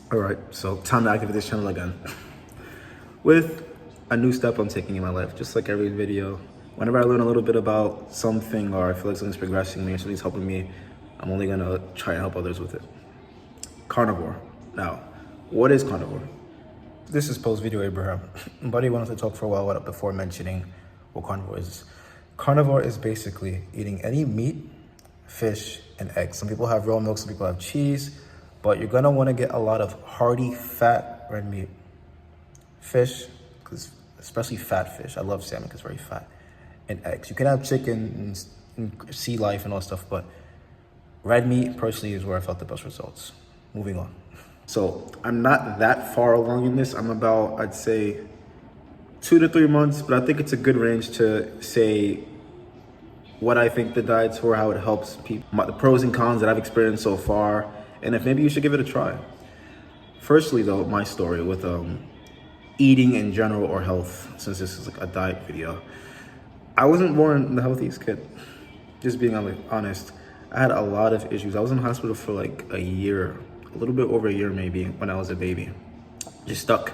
All right, so time to activate this channel again with a new step I'm taking in my life. Just like every video, whenever I learn a little bit about something or I feel like something's progressing me or something's helping me, I'm only gonna try and help others with it. Carnivore. Now, what is carnivore? This is post-video Abraham. Buddy wanted to talk for a while before mentioning what carnivore is. Carnivore is basically eating any meat, fish, and eggs. Some people have raw milk, some people have cheese, but you're gonna wanna get a lot of hearty, fat red meat. Fish, because especially fat fish. I love salmon because it's very fat. And eggs. You can have chicken and sea life and all that stuff, but red meat personally is where I felt the best results. Moving on. So I'm not that far along in this. I'm about, I'd say, 2 to 3 months, but I think it's a good range to say what I think the diet's for, how it helps people, the pros and cons that I've experienced so far, and if maybe you should give it a try. Firstly, though, my story with eating in general or health, since this is like a diet video. I wasn't born the healthiest kid, just being honest. I had a lot of issues. I was in the hospital for like a year, a little bit over a year maybe, when I was a baby. Just stuck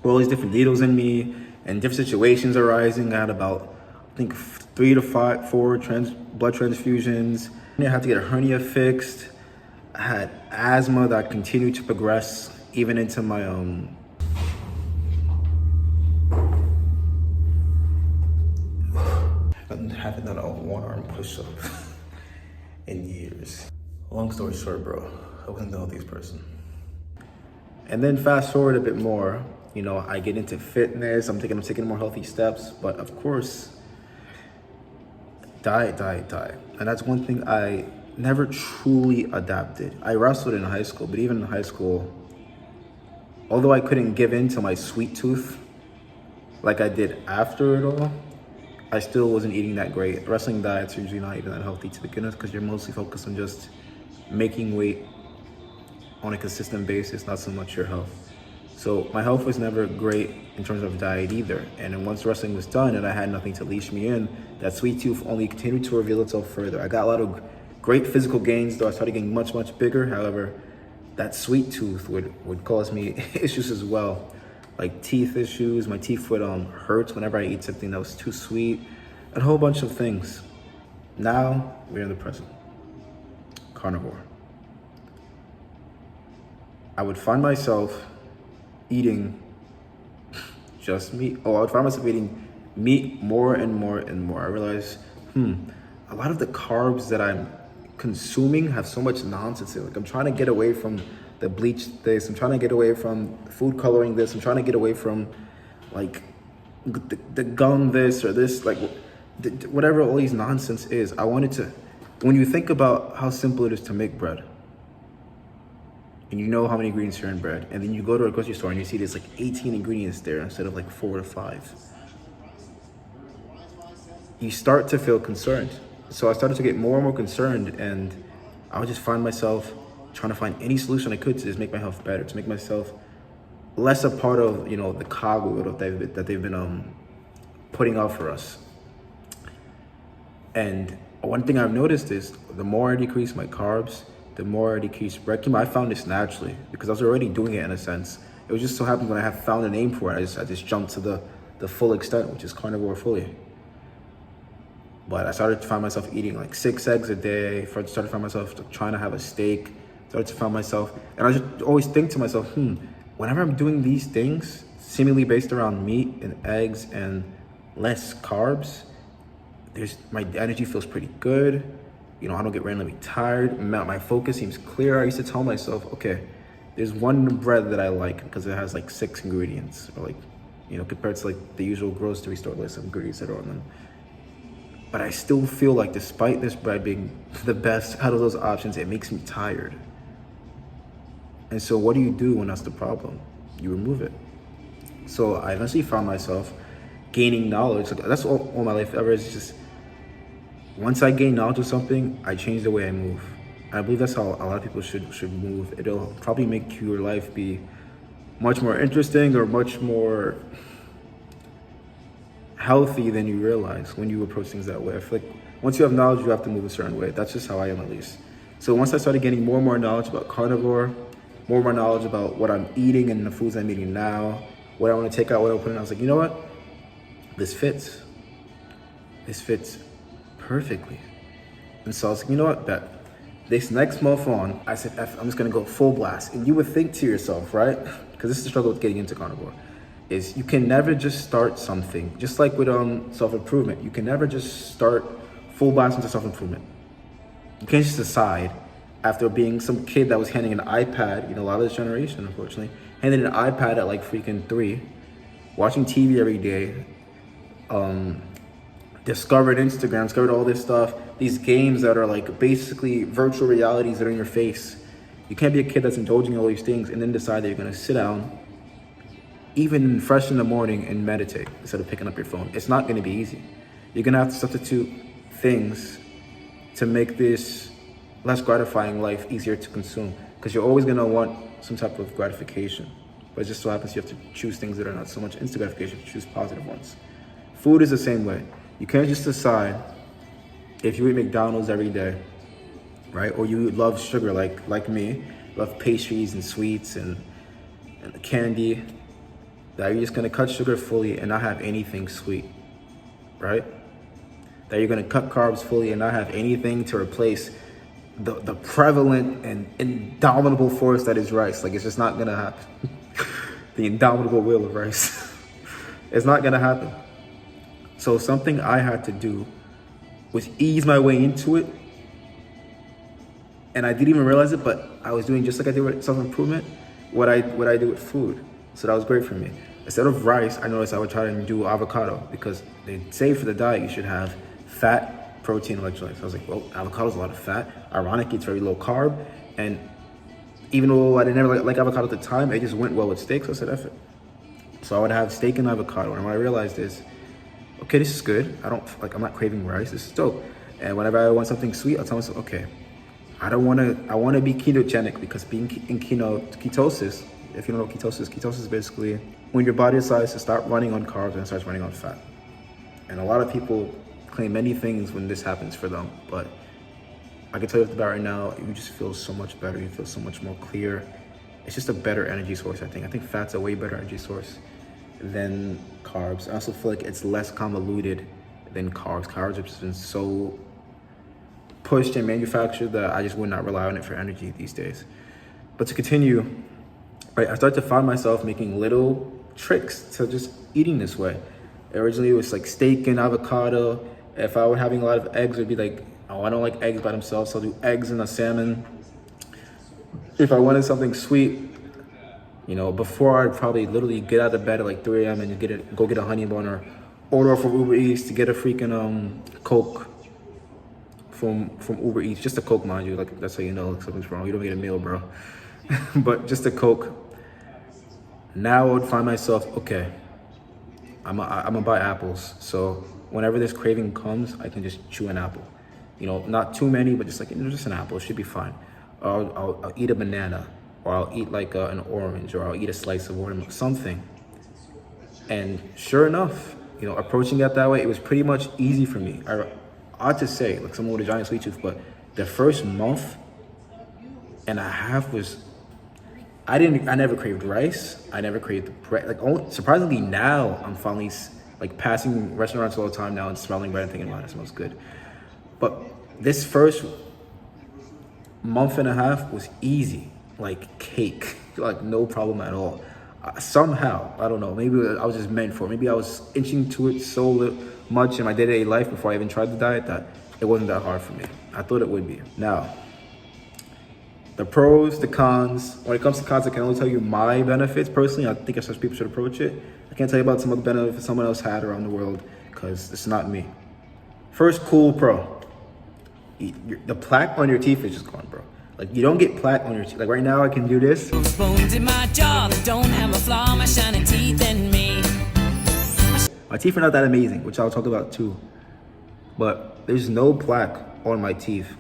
with all these different needles in me and different situations arising. I had about, I think, 3 to 4 blood transfusions. I had to get a hernia fixed. I had asthma that continued to progress even into my I haven't done a one-arm push-up in years. Long story short, bro, I wasn't the healthiest person. And then fast forward a bit more, you know, I get into fitness, I'm taking more healthy steps, but of course, diet. And that's one thing I never truly adapted. I wrestled in high school, but even in high school, although I couldn't give in to my sweet tooth like I did after it all, I still wasn't eating that great. Wrestling diets are usually not even that healthy to begin with because you're mostly focused on just making weight on a consistent basis, not so much your health. So my health was never great in terms of diet either. And then once wrestling was done and I had nothing to leash me in, that sweet tooth only continued to reveal itself further. I got a lot of great physical gains, though I started getting much, much bigger. However, that sweet tooth would cause me issues as well. Like teeth issues, my teeth would hurt whenever I eat something that was too sweet, and a whole bunch of things. Now, we're in the present. Carnivore. I would find myself eating just meat. I would find myself eating meat more and more and more. I realized, a lot of the carbs that I'm consuming have so much nonsense in it. Like I'm trying to get away from the bleach this, I'm trying to get away from food coloring this, I'm trying to get away from like the gum this or this, like whatever all these nonsense is. I wanted to, when you think about how simple it is to make bread, and you know how many ingredients are in bread, and then you go to a grocery store and you see there's like 18 ingredients there instead of like 4 to 5, you start to feel concerned. So I started to get more and more concerned, and I would just find myself trying to find any solution I could to just make my health better, to make myself less a part of, you know, the cogwheel that they've been putting out for us. And one thing I've noticed is the more I decrease my carbs, the more I decrease bread. I found this naturally because I was already doing it in a sense. It was just so happened when I have found a name for it, I just jumped to the full extent, which is carnivore fully. But I started to find myself eating like 6 eggs a day. Started to find myself trying to have a steak. Started to find myself, and I just always think to myself, whenever I'm doing these things, seemingly based around meat and eggs and less carbs, my energy feels pretty good. You know, I don't get randomly tired. My focus seems clear. I used to tell myself, okay, there's one bread that I like because it has like 6 ingredients, or like, you know, compared to like the usual grocery store list of ingredients that are on them. But I still feel like despite this bread being the best out of those options, it makes me tired. And so what do you do when that's the problem? You remove it. So I eventually found myself gaining knowledge. That's all my life ever is, just once I gain knowledge of something, I change the way I move. And I believe that's how a lot of people should move. It'll probably make your life be much more interesting or much more healthy than you realize when you approach things that way. I feel like once you have knowledge, you have to move a certain way. That's just how I am, at least. So once I started getting more and more knowledge about carnivore, more and more knowledge about what I'm eating and the foods I'm eating now, what I want to take out, what I put in. I was like, you know what? This fits. This fits perfectly. And so I was like, you know what? Bet. This next month on, I said, I'm just gonna go full blast. And you would think to yourself, right? Because this is the struggle with getting into carnivore, is you can never just start something. Just like with self-improvement, you can never just start full blast into self-improvement. You can't just decide after being some kid that was handing an iPad, a lot of this generation, unfortunately, handing an iPad at like freaking 3, watching TV every day, discovered Instagram, discovered all this stuff, these games that are like basically virtual realities that are in your face. You can't be a kid that's indulging in all these things and then decide that you're gonna sit down, even fresh in the morning, and meditate instead of picking up your phone. It's not gonna be easy. You're gonna have to substitute things to make this less gratifying life easier to consume, because you're always gonna want some type of gratification. But it just so happens you have to choose things that are not so much instant gratification, choose positive ones. Food is the same way. You can't just decide if you eat McDonald's every day, right? Or you love sugar like me, love pastries and sweets and candy, that you're just gonna cut sugar fully and not have anything sweet, right? That you're gonna cut carbs fully and not have anything to replace the prevalent and indomitable force that is rice. Like, it's just not gonna happen. The indomitable will of rice. It's not gonna happen. So something I had to do was ease my way into it. And I didn't even realize it, but I was doing just like I did with self-improvement, what I do with food. So that was great for me. Instead of rice, I noticed I would try to do avocado, because they say for the diet you should have fat, protein, electrolytes. I was like, well, avocado's a lot of fat. Ironically, it's very low carb. And even though I didn't never like avocado at the time, it just went well with steak, so I said, F it. So I would have steak and avocado. And what I realized is, okay, this is good. I'm not craving rice. This is dope. And whenever I want something sweet, I'll tell myself, okay, I want to be ketogenic, because being in ketosis, if you don't know what ketosis is basically when your body decides to start running on carbs and starts running on fat. And a lot of people claim many things when this happens for them, but I can tell you off the bat right now, you just feel so much better. You feel so much more clear. It's just a better energy source, I think. I think fat's a way better energy source than carbs. I also feel like it's less convoluted than carbs. Carbs have just been so pushed and manufactured that I just would not rely on it for energy these days. But to continue, right, I started to find myself making little tricks to just eating this way. Originally, it was like steak and avocado. If I were having a lot of eggs, it would be like, oh, I don't like eggs by themselves, so I'll do eggs and a salmon. If I wanted something sweet, before I'd probably literally get out of bed at like 3 a.m. and go get a honey bun, or order from Uber Eats to get a freaking Coke from Uber Eats. Just a Coke, mind you. Like, that's how you know something's wrong. You don't get a meal, bro. But just a Coke. Now I would find myself, okay, I'm gonna buy apples. So whenever this craving comes, I can just chew an apple. Not too many, but just like, just an apple. It should be fine. I'll eat a banana, or I'll eat like an orange, or I'll eat a slice of watermelon, something. And sure enough, approaching it that way, it was pretty much easy for me. I ought to say, like someone with a giant sweet tooth, but the first month and a half was, I never craved rice. I never craved bread. Like, surprisingly now, I'm finally like passing restaurants all the time now and smelling bread and thinking, wow, that smells good. But this first month and a half was easy, like cake, like no problem at all. Somehow, I don't know, maybe I was just meant for it. Maybe I was inching to it so much in my day-to-day life before I even tried the diet that it wasn't that hard for me. I thought it would be. Now, the pros, the cons. When it comes to cons, I can only tell you my benefits. Personally, I think that's how people should approach it. I can't tell you about some of the benefits someone else had around the world, because it's not me. First cool pro. The plaque on your teeth is just gone, bro. Like, you don't get plaque on your teeth. Like, right now I can do this. Bones in my jaw that don't have a flaw, my shining teeth and me. My teeth are not that amazing, which I'll talk about too. But there's no plaque on my teeth.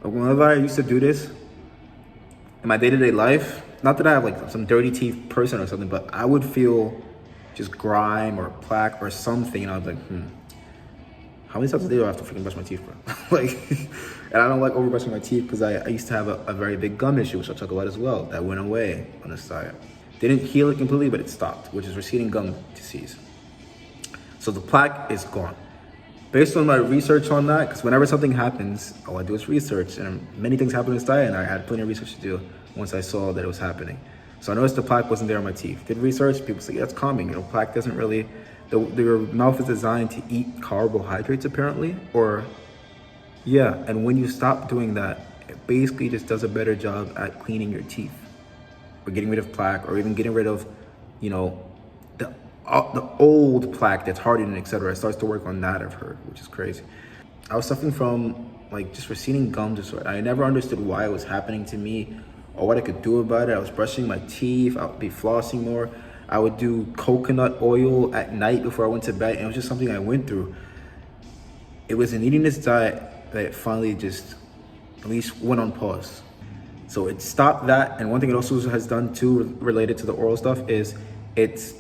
Like, whenever I used to do this in my day-to-day life, not that I have like some dirty teeth person or something, but I would feel just grime or plaque or something, and I was like, how many times a day do I have to freaking brush my teeth, bro? Like, and I don't like over brushing my teeth because I used to have a very big gum issue, which I'll talk about as well. That went away on this diet. Didn't heal it completely, but it stopped, which is receding gum disease. So the plaque is gone. Based on my research on that, because whenever something happens, all I do is research, and many things happen in this diet, and I had plenty of research to do once I saw that it was happening. So I noticed the plaque wasn't there on my teeth. Did research, people say, yeah, it's calming. You know, plaque doesn't really, your mouth is designed to eat carbohydrates apparently, or yeah, and when you stop doing that, it basically just does a better job at cleaning your teeth, or getting rid of plaque, or even getting rid of, you know, the old plaque that's hardened, etc. It starts to work on that, I've heard, which is crazy. I was suffering from like just receding gum disorder. I never understood why it was happening to me or what I could do about it. I was brushing my teeth, I would be flossing more. I would do coconut oil at night before I went to bed, and it was just something I went through. It was in eating this diet that it finally just at least went on pause. So it stopped that, and one thing it also has done too, related to the oral stuff, is it's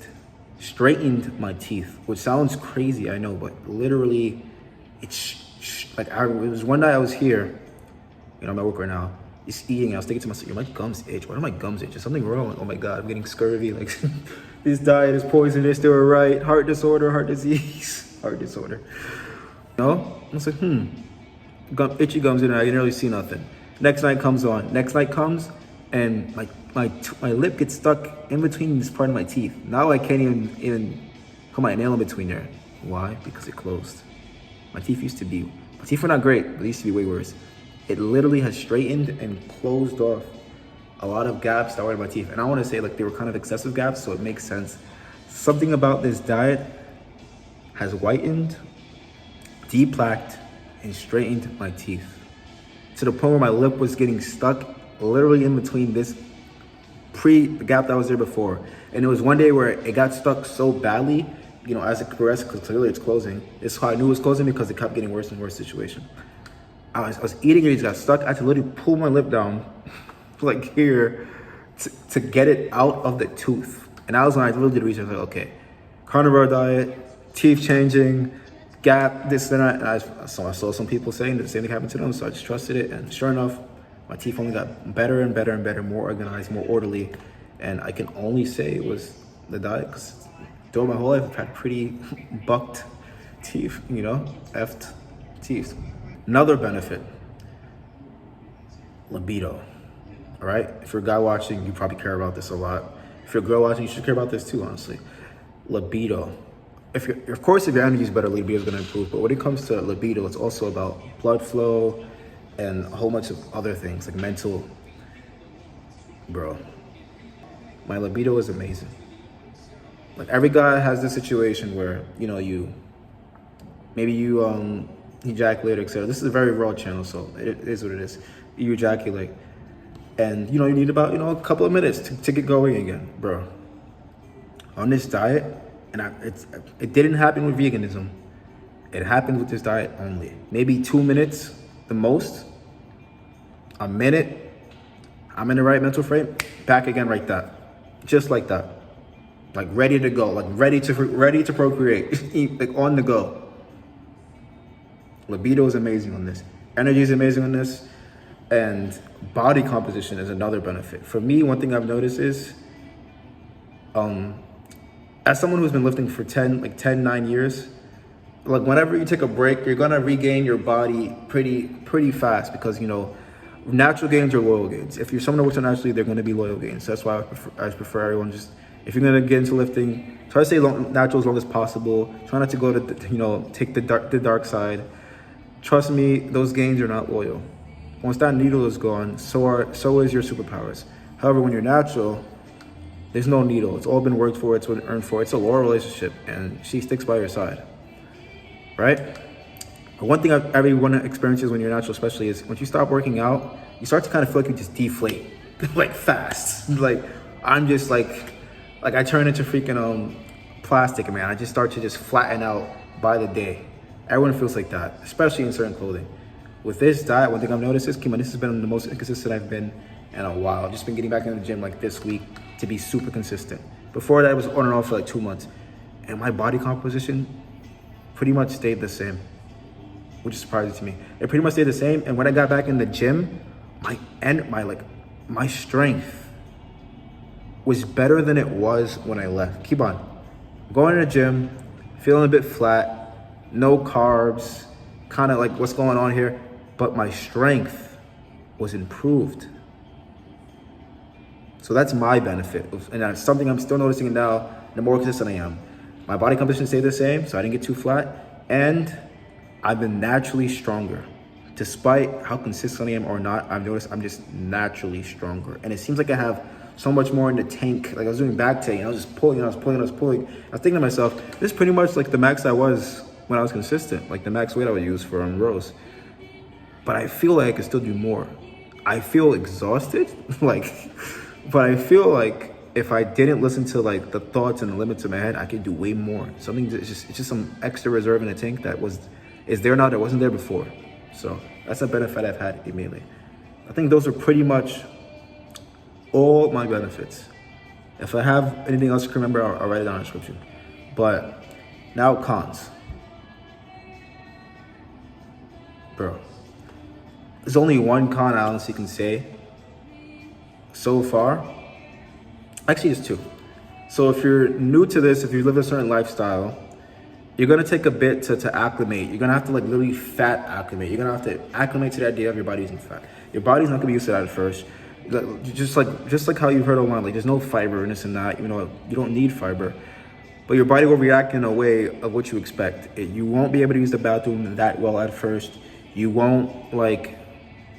straightened my teeth, which sounds crazy, I know, but literally, it was one night I was here, you know, I'm at work right now, just eating, I was thinking to myself, my gums itch, why do my gums itch? Is something wrong? Oh my God, I'm getting scurvy, like, this diet is poisonous, they were right, heart disorder, heart disease, heart disorder. No? I was like, itchy gums in there, I didn't really see nothing. Next night comes on, and like, my lip gets stuck in between this part of my teeth. Now I can't even put my nail in between there. Why? Because it closed. My teeth were not great, but they used to be way worse. It literally has straightened and closed off a lot of gaps that were in my teeth. And I want to say like they were kind of excessive gaps, so it makes sense. Something about this diet has whitened, deplaqued, and straightened my teeth to the point where my lip was getting stuck literally in between the gap that was there before. And it was one day where it got stuck so badly, you know, as it progressed, because clearly it's closing. It's how I knew it was closing, because it kept getting worse and worse situation. I was eating it, it got stuck. I had to literally pull my lip down, like here, to get it out of the tooth. And that was when I really did research, like, okay, carnivore diet, teeth changing, gap, this and that. And I saw some people saying that the same thing happened to them, so I just trusted it. And sure enough, my teeth only got better and better and better, more organized, more orderly. And I can only say it was the diet, because throughout my whole life, I've had pretty bucked teeth, you know, effed teeth. Another benefit, libido, all right? If you're a guy watching, you probably care about this a lot. If you're a girl watching, you should care about this too, honestly. Libido. Of course, if your energy is better, libido is gonna improve. But when it comes to libido, it's also about blood flow and a whole bunch of other things, like mental. Bro, my libido is amazing. Like, every guy has this situation where, you know, you ejaculate, etc. This is a very raw channel, so it is what it is. You ejaculate, and you know, you need about, you know, a couple of minutes to get going again, bro. On this diet, and it didn't happen with veganism. It happened with this diet only. Maybe 2 minutes, the most. A minute, I'm in the right mental frame, back again like that. Just like that. Like ready to go, like ready to procreate, like on the go. Libido is amazing on this. Energy is amazing on this. And body composition is another benefit. For me, one thing I've noticed is, as someone who's been lifting for 9 years, like whenever you take a break, you're gonna regain your body pretty fast, because, you know, natural gains are loyal gains. If you're someone who works out naturally, they're gonna be loyal gains. That's why I prefer everyone just, if you're gonna get into lifting, try to stay natural as long as possible. Try not to go to, you know, take the dark side. Trust me, those gains are not loyal. Once that needle is gone, so is your superpowers. However, when you're natural, there's no needle. It's all been worked for, it's been earned for. It's a loyal relationship, and she sticks by your side, right? But one thing everyone experiences when you're natural, especially, is once you stop working out, you start to kind of feel like you just deflate, like fast. Like, I'm just like I turn into freaking plastic, man. I just start to just flatten out by the day. Everyone feels like that, especially in certain clothing. With this diet, one thing I've noticed is, this has been the most inconsistent I've been in a while. I've just been getting back in the gym like this week to be super consistent. Before that, it was on and off for like 2 months. And my body composition pretty much stayed the same. which is surprising to me. It pretty much stayed the same. And when I got back in the gym, my strength was better than it was when I left. Keep on. Going to the gym, feeling a bit flat, no carbs, kind of like what's going on here, but my strength was improved. So that's my benefit. And that's something I'm still noticing now, the more consistent I am. My body composition stayed the same, so I didn't get too flat. And I've been naturally stronger. Despite how consistent I am or not, I've noticed I'm just naturally stronger. And it seems like I have so much more in the tank. Like I was doing back tank, and I was just pulling, I was thinking to myself, this is pretty much like the max I was when I was consistent, like the max weight I would use for rows. But I feel like I could still do more. I feel exhausted, but I feel like if I didn't listen to like the thoughts and the limits in my head, I could do way more. It's just some extra reserve in the tank that is there now that wasn't there before. So that's a benefit I've had immediately. I think those are pretty much all my benefits. If I have anything else to remember, I'll write it down in the description. But now cons. Bro, there's only one con I honestly can say so far. Actually, it's two. So if you're new to this, if you live a certain lifestyle, you're gonna take a bit to acclimate. You're gonna have to like literally fat acclimate. You're gonna have to acclimate to the idea of your body using fat. Your body's not gonna be used to that at first. Just like how you've heard online, like there's no fiber in this and that, you know, you don't need fiber. But your body will react in a way of what you expect. You won't be able to use the bathroom that well at first. You won't, like,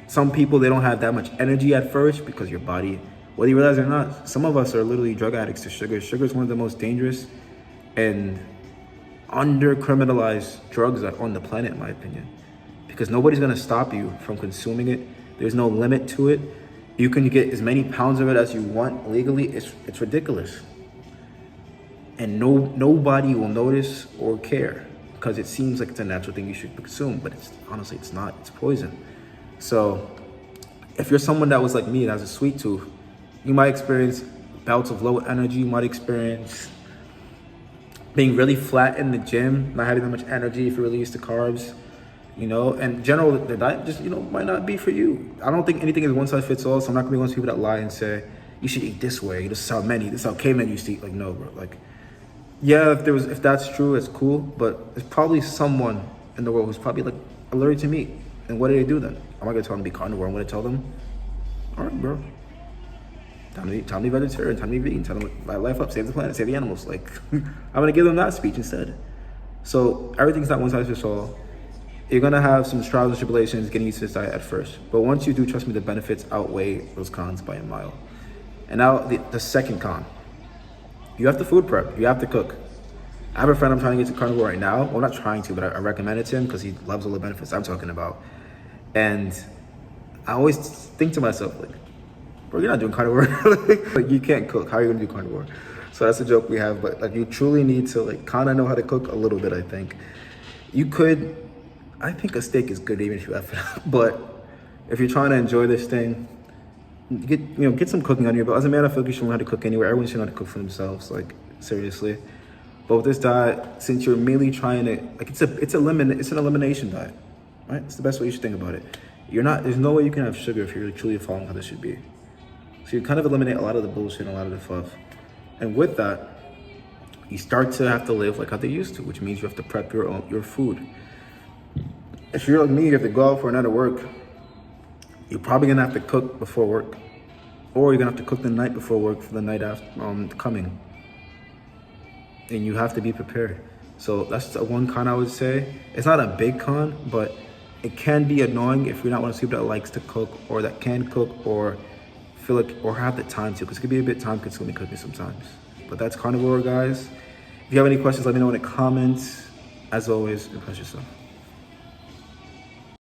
some people, they don't have that much energy at first because your body, whether you realize it or not, some of us are literally drug addicts to sugar. Sugar is one of the most dangerous and under-criminalized drugs on the planet, in my opinion. Because nobody's gonna stop you from consuming it. There's no limit to it. You can get as many pounds of it as you want legally. It's ridiculous. And nobody will notice or care because it seems like it's a natural thing you should consume, but honestly, it's not. It's poison. So if you're someone that was like me, that has a sweet tooth, you might experience bouts of low energy. You might experience being really flat in the gym, not having that much energy if you're really used to carbs, you know. And in general, the diet just, you know, might not be for you. I don't think anything is one size fits all, so I'm not gonna be one of those people that lie and say, you should eat this way, this is how cavemen used to eat. Like, no, bro. Like, yeah, if that's true, it's cool, but there's probably someone in the world who's probably like allergic to meat. And what do they do then? I'm not gonna tell them to be carnivore. I'm gonna tell them, all right, bro, time to be vegetarian, time to be vegan, time to light life up, save the planet, save the animals. Like, I'm gonna give them that speech instead. So everything's not one size fits all. You're gonna have some trials and tribulations getting used to this diet at first, but once you do, trust me, the benefits outweigh those cons by a mile. And now the second con. You have to food prep. You have to cook. I have a friend I'm trying to get to carnivore right now. Well, not trying to, but I recommend it to him because he loves all the benefits I'm talking about. And I always think to myself, like, bro, you're not doing carnivore. Like, you can't cook. How are you gonna do carnivore? So that's a joke we have. But like, you truly need to like kind of know how to cook a little bit. I think you could. I think a steak is good even if you have it. But if you're trying to enjoy this thing, get some cooking under your belt. As a man, I feel like you should learn how to cook anywhere. Everyone should know how to cook for themselves, like, seriously. But with this diet, since you're mainly trying to, like, it's an elimination diet, right? It's the best way you should think about it. There's no way you can have sugar if you're truly following how this should be. So you kind of eliminate a lot of the bullshit and a lot of the fluff. And with that, you start to have to live like how they used to, which means you have to prep your food. If you're like me, you have to go out for another work, you're probably gonna have to cook before work, or you're gonna have to cook the night before work for the night after coming, and you have to be prepared. So that's the one con I would say. It's not a big con, but it can be annoying if you're not one of those people that likes to cook or that can cook or feel like or have the time to, because it could be a bit time consuming cooking sometimes. But that's carnivore, guys. If you have any questions, let me know in the comments. As always, impress yourself.